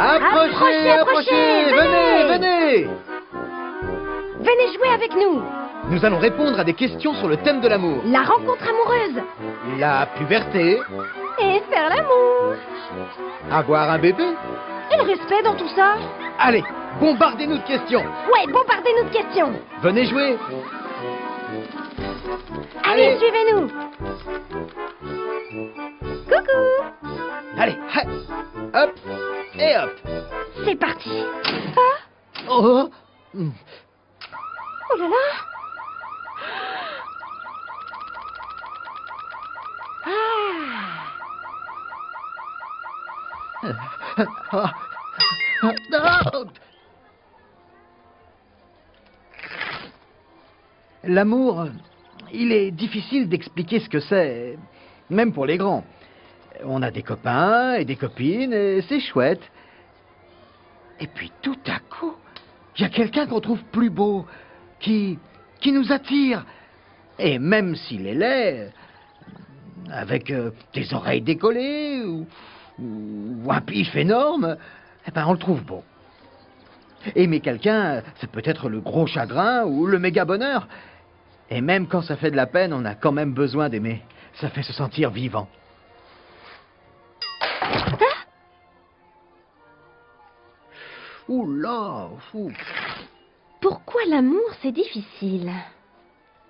Approchez, approchez, venez. Venez jouer avec nous. Nous allons répondre à des questions sur le thème de l'amour. La rencontre amoureuse. La puberté. Et faire l'amour. Avoir un bébé. Et le respect dans tout ça. Allez, bombardez-nous de questions. Ouais, bombardez-nous de questions. Venez jouer. Allez, suivez-nous. Coucou. Allez, hop et hop. C'est parti. Ah, Oh. oh là là. Ah. L'amour, il est difficile d'expliquer ce que c'est, même pour les grands. On a des copains et des copines, et c'est chouette. Et puis tout à coup, il y a quelqu'un qu'on trouve plus beau, qui nous attire. Et même s'il est laid, avec des oreilles décollées, ou un pif énorme, eh ben on le trouve beau. Aimer quelqu'un, c'est peut-être le gros chagrin ou le méga bonheur. Et même quand ça fait de la peine, on a quand même besoin d'aimer. Ça fait se sentir vivant. Oula, fou. Pourquoi l'amour, c'est difficile?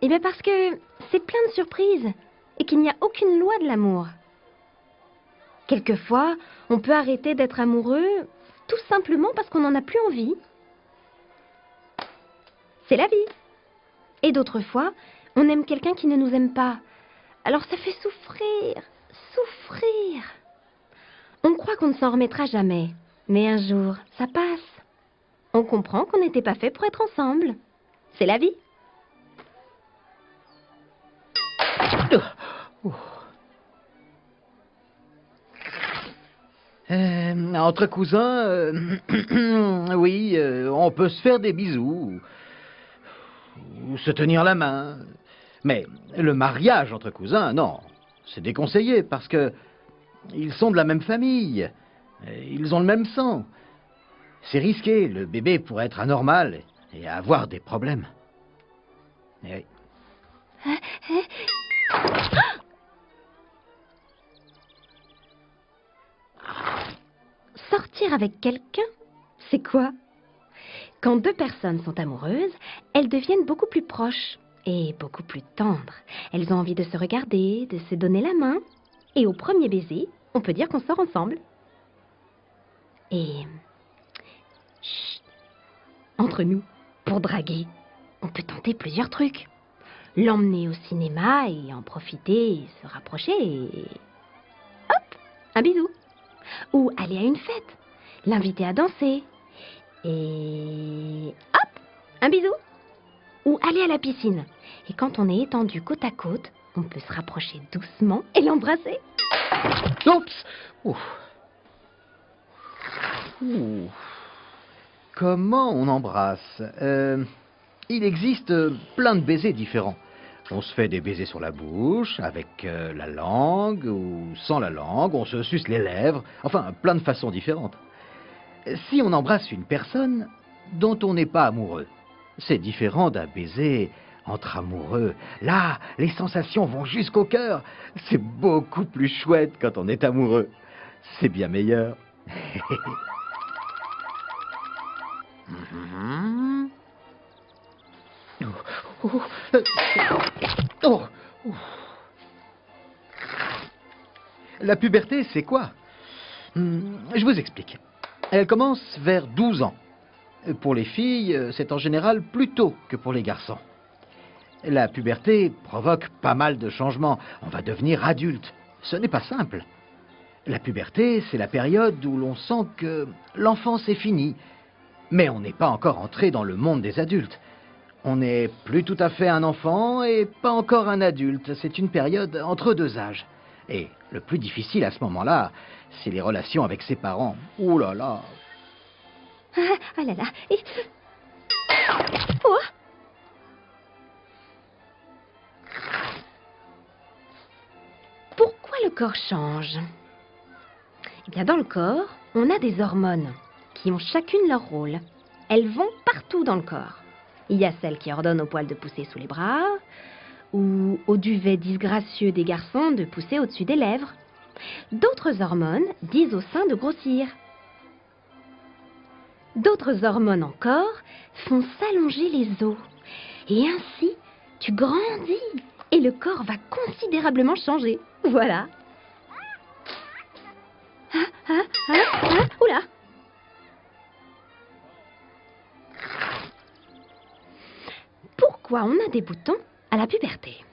Eh bien parce que c'est plein de surprises et qu'il n'y a aucune loi de l'amour. Quelquefois, on peut arrêter d'être amoureux tout simplement parce qu'on n'en a plus envie. C'est la vie. Et d'autres fois, on aime quelqu'un qui ne nous aime pas. Alors ça fait souffrir, souffrir. On croit qu'on ne s'en remettra jamais. Mais un jour, ça passe. On comprend qu'on n'était pas fait pour être ensemble. C'est la vie. Entre cousins, oui, on peut se faire des bisous, ou se tenir la main. Mais le mariage entre cousins, non, c'est déconseillé parce que ils sont de la même famille, ils ont le même sang. C'est risqué, le bébé pourrait être anormal et avoir des problèmes. Et oui. Sortir avec quelqu'un, c'est quoi? Quand deux personnes sont amoureuses, elles deviennent beaucoup plus proches et beaucoup plus tendres. Elles ont envie de se regarder, de se donner la main. Et au premier baiser, on peut dire qu'on sort ensemble. Et... chut, entre nous, pour draguer, on peut tenter plusieurs trucs. L'emmener au cinéma et en profiter, se rapprocher et... hop, un bisou. Ou aller à une fête, l'inviter à danser. Et hop, un bisou. Ou aller à la piscine. Et quand on est étendu côte à côte, on peut se rapprocher doucement et l'embrasser. Oups. Ouf. Ouf. Comment on embrasse? Il existe plein de baisers différents. On se fait des baisers sur la bouche, avec la langue, ou sans la langue, on se suce les lèvres, enfin, plein de façons différentes. Si on embrasse une personne dont on n'est pas amoureux, c'est différent d'un baiser entre amoureux. Là, les sensations vont jusqu'au cœur. C'est beaucoup plus chouette quand on est amoureux. C'est bien meilleur. Oh. La puberté, c'est quoi? Je vous explique. Elle commence vers 12 ans. Pour les filles, c'est en général plus tôt que pour les garçons. La puberté provoque pas mal de changements. On va devenir adulte. Ce n'est pas simple. La puberté, c'est la période où l'on sent que l'enfance est finie. Mais on n'est pas encore entré dans le monde des adultes. On n'est plus tout à fait un enfant et pas encore un adulte. C'est une période entre deux âges. Et le plus difficile à ce moment-là, c'est les relations avec ses parents. Ouh là là. Ah là là. Et... oh. Pourquoi le corps change? Eh bien, dans le corps, on a des hormones qui ont chacune leur rôle. Elles vont partout dans le corps. Il y a celles qui ordonnent aux poils de pousser sous les bras, ou au duvet disgracieux des garçons de pousser au-dessus des lèvres. D'autres hormones disent au sein de grossir. D'autres hormones encore font s'allonger les os. Et ainsi, tu grandis et le corps va considérablement changer. Voilà. Oula! Pourquoi on a des boutons à la puberté?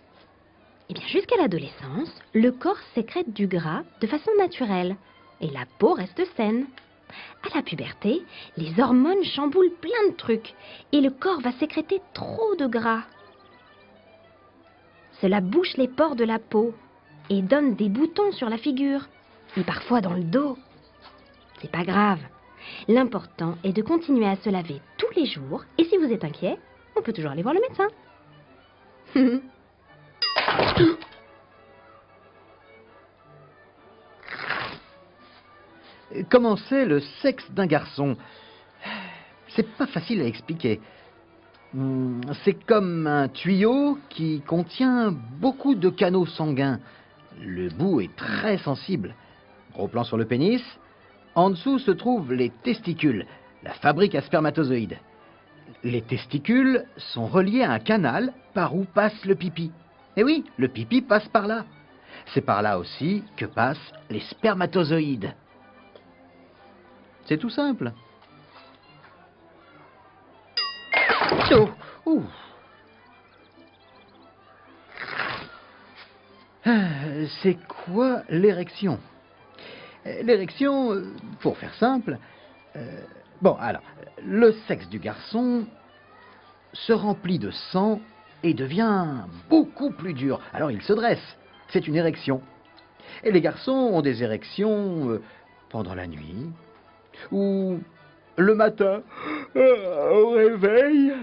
Eh bien, jusqu'à l'adolescence, le corps sécrète du gras de façon naturelle et la peau reste saine. À la puberté, les hormones chamboulent plein de trucs et le corps va sécréter trop de gras. Cela bouche les pores de la peau et donne des boutons sur la figure et parfois dans le dos. C'est pas grave. L'important est de continuer à se laver tous les jours et si vous êtes inquiet, on peut toujours aller voir le médecin. Comment c'est le sexe d'un garçon? C'est pas facile à expliquer. C'est comme un tuyau qui contient beaucoup de canaux sanguins. Le bout est très sensible. Gros plan sur le pénis. En dessous se trouvent les testicules, la fabrique à spermatozoïdes. Les testicules sont reliés à un canal par où passe le pipi. Et oui, le pipi passe par là. C'est par là aussi que passent les spermatozoïdes. C'est tout simple. Oh, ouh. C'est quoi l'érection? L'érection, pour faire simple, bon, alors, le sexe du garçon se remplit de sang et devient beaucoup plus dur. Alors il se dresse, c'est une érection. Et les garçons ont des érections pendant la nuit, ou le matin, au réveil,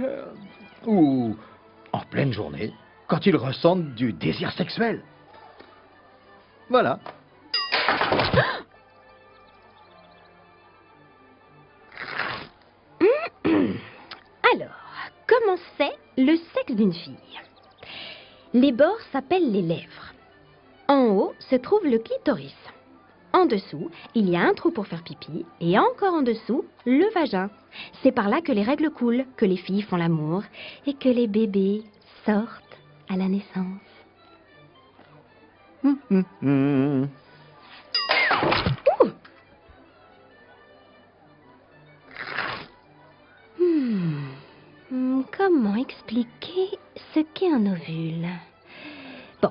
ou en pleine journée, quand ils ressentent du désir sexuel. Voilà. Alors, comment c'est le sexe d'une fille? Les bords s'appellent les lèvres. En haut se trouve le clitoris. En dessous, il y a un trou pour faire pipi et encore en dessous, le vagin. C'est par là que les règles coulent, que les filles font l'amour et que les bébés sortent à la naissance. Ouh. Comment expliquer ce qu'est un ovule? Bon,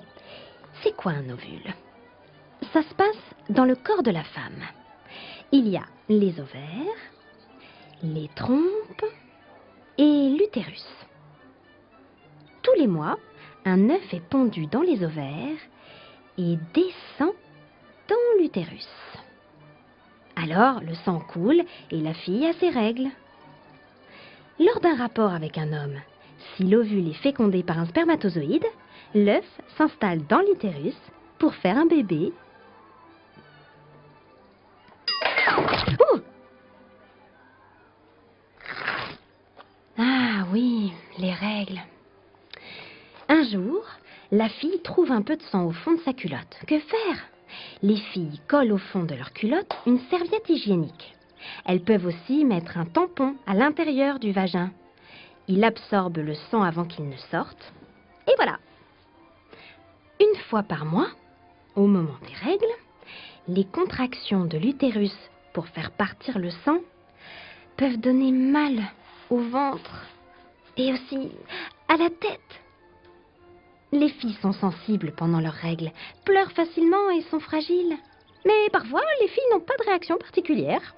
c'est quoi un ovule? Ça se passe dans le corps de la femme. Il y a les ovaires, les trompes et l'utérus. Tous les mois, un œuf est pondu dans les ovaires et descend dans l'utérus. Alors, le sang coule et la fille a ses règles. Lors d'un rapport avec un homme, si l'ovule est fécondé par un spermatozoïde, l'œuf s'installe dans l'utérus pour faire un bébé. Ouh! Ah oui, les règles. Un jour, la fille trouve un peu de sang au fond de sa culotte. Que faire? Les filles collent au fond de leur culotte une serviette hygiénique. Elles peuvent aussi mettre un tampon à l'intérieur du vagin. Il absorbe le sang avant qu'il ne sorte. Et voilà. Une fois par mois, au moment des règles, les contractions de l'utérus pour faire partir le sang peuvent donner mal au ventre et aussi à la tête. Les filles sont sensibles pendant leurs règles, pleurent facilement et sont fragiles. Mais parfois, les filles n'ont pas de réaction particulière.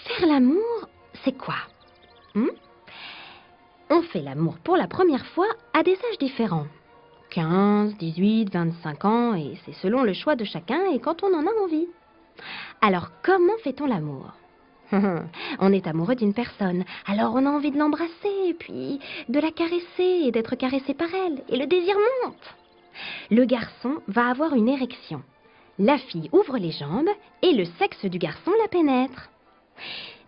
Faire l'amour, c'est quoi? On fait l'amour pour la première fois à des âges différents. 15, 18, 25 ans, et c'est selon le choix de chacun et quand on en a envie. Alors, comment fait-on l'amour? On est amoureux d'une personne, alors on a envie de l'embrasser, puis de la caresser et d'être caressé par elle, et le désir monte. Le garçon va avoir une érection. La fille ouvre les jambes et le sexe du garçon la pénètre.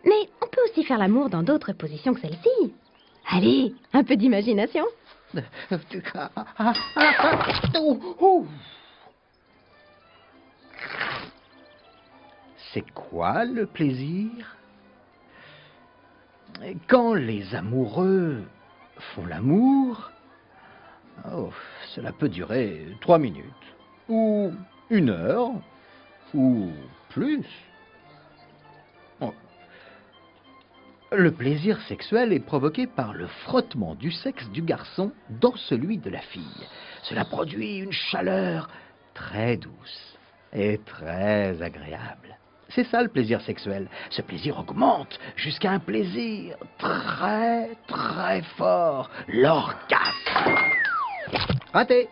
Mais on peut aussi faire l'amour dans d'autres positions que celle-ci. Allez, un peu d'imagination. C'est quoi le plaisir? Quand les amoureux font l'amour, cela peut durer 3 minutes, ou 1 heure, ou plus. Oh. Le plaisir sexuel est provoqué par le frottement du sexe du garçon dans celui de la fille. Cela produit une chaleur très douce et très agréable. C'est ça le plaisir sexuel. Ce plaisir augmente jusqu'à un plaisir très très fort, l'orgasme. Raté.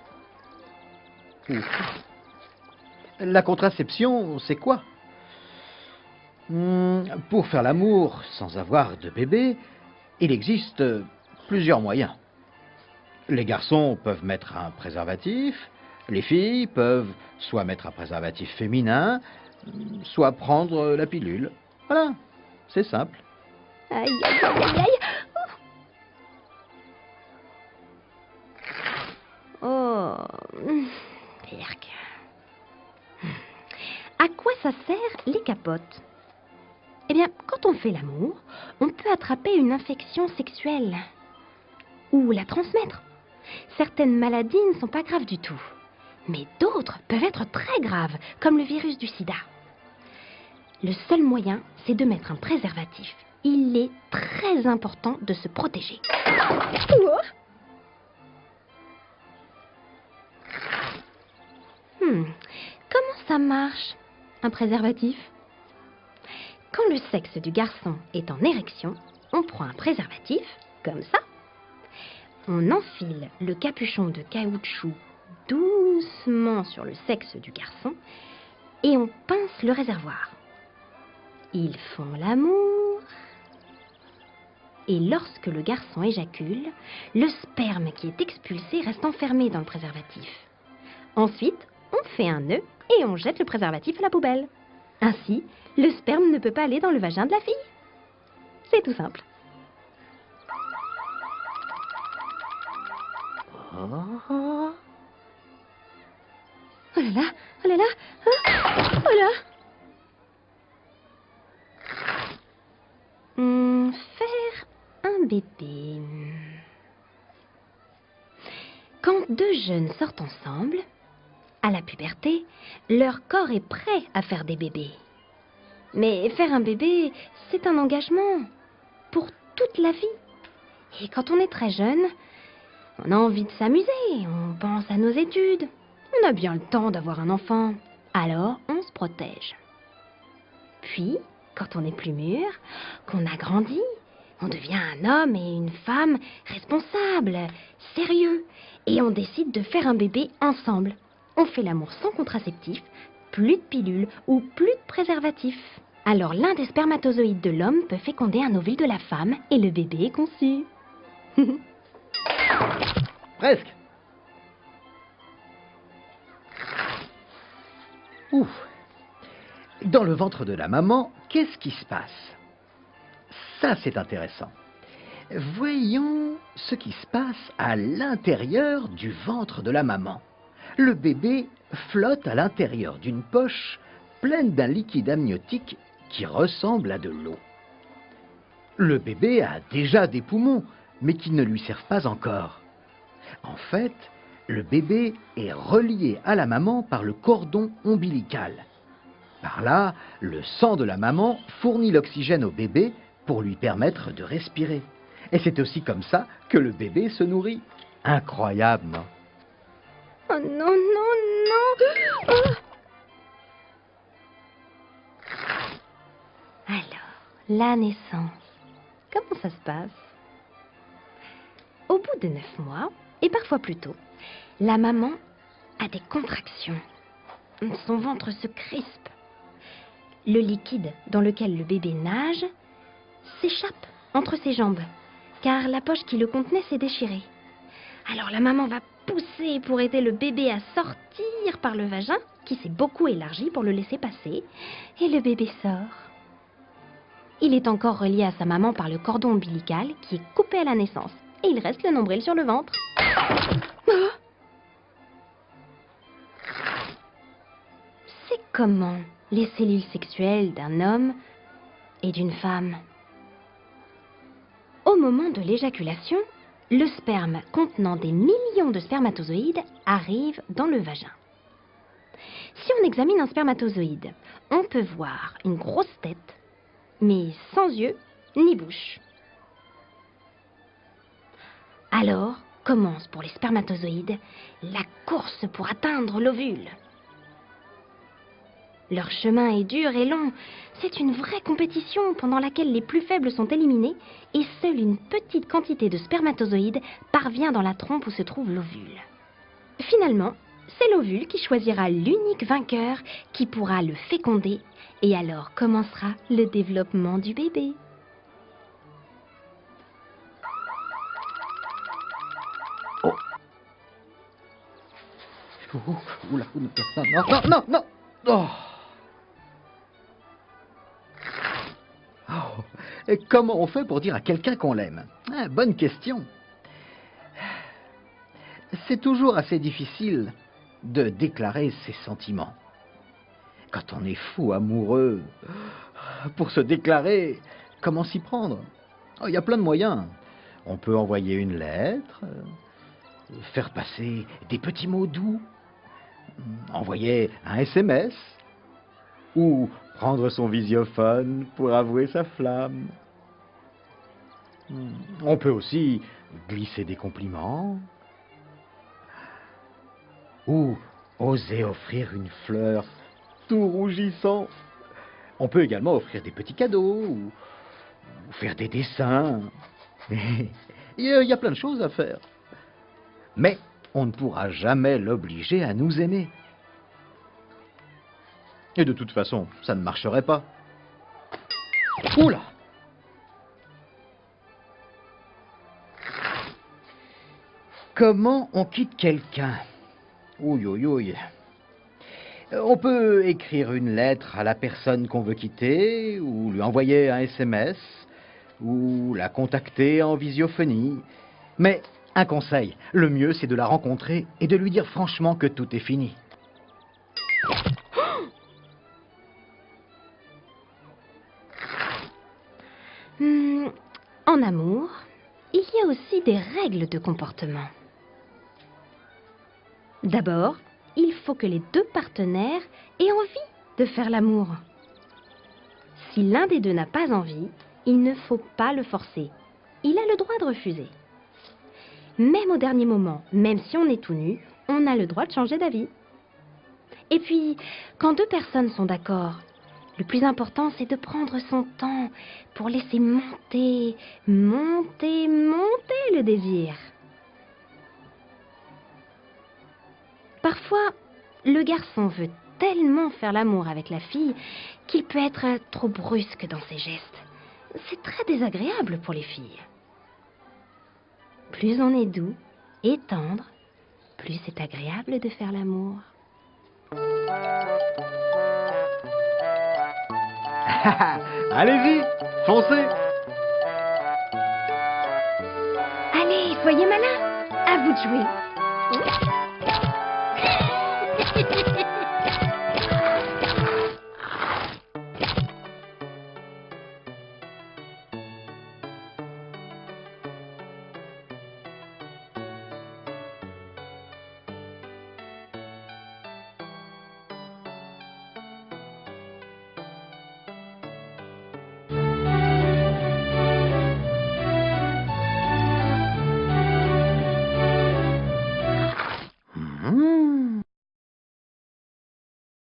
La contraception, c'est quoi? Pour faire l'amour sans avoir de bébé, il existe plusieurs moyens. Les garçons peuvent mettre un préservatif, les filles peuvent soit mettre un préservatif féminin, soit prendre la pilule. Voilà, c'est simple. Aïe, aïe, aïe, aïe, aïe. Oh, Pirk. À quoi ça sert les capotes? Eh bien, quand on fait l'amour, on peut attraper une infection sexuelle ou la transmettre. Certaines maladies ne sont pas graves du tout, mais d'autres peuvent être très graves, comme le virus du sida. Le seul moyen, c'est de mettre un préservatif. Il est très important de se protéger. Comment ça marche, un préservatif? Quand le sexe du garçon est en érection, on prend un préservatif, comme ça. On enfile le capuchon de caoutchouc doucement sur le sexe du garçon et on pince le réservoir. Ils font l'amour. Et lorsque le garçon éjacule, le sperme qui est expulsé reste enfermé dans le préservatif. Ensuite, on fait un nœud et on jette le préservatif à la poubelle. Ainsi, le sperme ne peut pas aller dans le vagin de la fille. C'est tout simple. Oh. Oh là là, oh là là, oh là. Faire un bébé. Quand deux jeunes sortent ensemble, à la puberté, leur corps est prêt à faire des bébés. Mais faire un bébé, c'est un engagement pour toute la vie. Et quand on est très jeune, on a envie de s'amuser, on pense à nos études. On a bien le temps d'avoir un enfant, alors on se protège. Puis, quand on est plus mûr, qu'on a grandi, on devient un homme et une femme responsables, sérieux, et on décide de faire un bébé ensemble. On fait l'amour sans contraceptif, plus de pilules ou plus de préservatif. Alors l'un des spermatozoïdes de l'homme peut féconder un ovule de la femme et le bébé est conçu. Presque. Ouf. Dans le ventre de la maman, qu'est-ce qui se passe? Ça, c'est intéressant. Voyons ce qui se passe à l'intérieur du ventre de la maman. Le bébé flotte à l'intérieur d'une poche pleine d'un liquide amniotique qui ressemble à de l'eau. Le bébé a déjà des poumons, mais qui ne lui servent pas encore. En fait, le bébé est relié à la maman par le cordon ombilical. Par là, le sang de la maman fournit l'oxygène au bébé pour lui permettre de respirer. Et c'est aussi comme ça que le bébé se nourrit. Incroyable, non? Oh non, non, non. Oh. Alors, la naissance, comment ça se passe? Au bout de 9 mois, et parfois plus tôt, la maman a des contractions. Son ventre se crispe. le liquide dans lequel le bébé nage s'échappe entre ses jambes, car la poche qui le contenait s'est déchirée. Alors la maman va pousser pour aider le bébé à sortir par le vagin, qui s'est beaucoup élargi pour le laisser passer, et le bébé sort. Il est encore relié à sa maman par le cordon ombilical qui est coupé à la naissance, et il reste le nombril sur le ventre. Oh! C'est comment les cellules sexuelles d'un homme et d'une femme? Au moment de l'éjaculation, le sperme contenant des millions de spermatozoïdes arrive dans le vagin. Si on examine un spermatozoïde, on peut voir une grosse tête, mais sans yeux ni bouche. Alors commence pour les spermatozoïdes la course pour atteindre l'ovule. Leur chemin est dur et long. C'est une vraie compétition pendant laquelle les plus faibles sont éliminés et seule une petite quantité de spermatozoïdes parvient dans la trompe où se trouve l'ovule. Finalement, c'est l'ovule qui choisira l'unique vainqueur qui pourra le féconder et alors commencera le développement du bébé. Oh. Oula, non. Oh. Oh. Et comment on fait pour dire à quelqu'un qu'on l'aime? Bonne question. C'est toujours assez difficile de déclarer ses sentiments. Quand on est fou amoureux, pour se déclarer, comment s'y prendre? Il y a plein de moyens. On peut envoyer une lettre, faire passer des petits mots doux, envoyer un SMS, ou prendre son visiophone pour avouer sa flamme. On peut aussi glisser des compliments, ou oser offrir une fleur tout rougissant. On peut également offrir des petits cadeaux, ou faire des dessins. Il y a plein de choses à faire. Mais on ne pourra jamais l'obliger à nous aimer. Et de toute façon, ça ne marcherait pas. Oula! Comment on quitte quelqu'un? Ouille, ouille, ouille. On peut écrire une lettre à la personne qu'on veut quitter, ou lui envoyer un SMS, ou la contacter en visiophonie. Mais un conseil, le mieux c'est de la rencontrer et de lui dire franchement que tout est fini. En amour, il y a aussi des règles de comportement. D'abord, il faut que les deux partenaires aient envie de faire l'amour. Si l'un des deux n'a pas envie, il ne faut pas le forcer. Il a le droit de refuser. Même au dernier moment, même si on est tout nu, on a le droit de changer d'avis. Et puis, quand deux personnes sont d'accord, le plus important, c'est de prendre son temps pour laisser monter le désir. Parfois, le garçon veut tellement faire l'amour avec la fille qu'il peut être trop brusque dans ses gestes. C'est très désagréable pour les filles. Plus on est doux et tendre, plus c'est agréable de faire l'amour. Allez-y, foncez! Allez, soyez malins, à vous de jouer.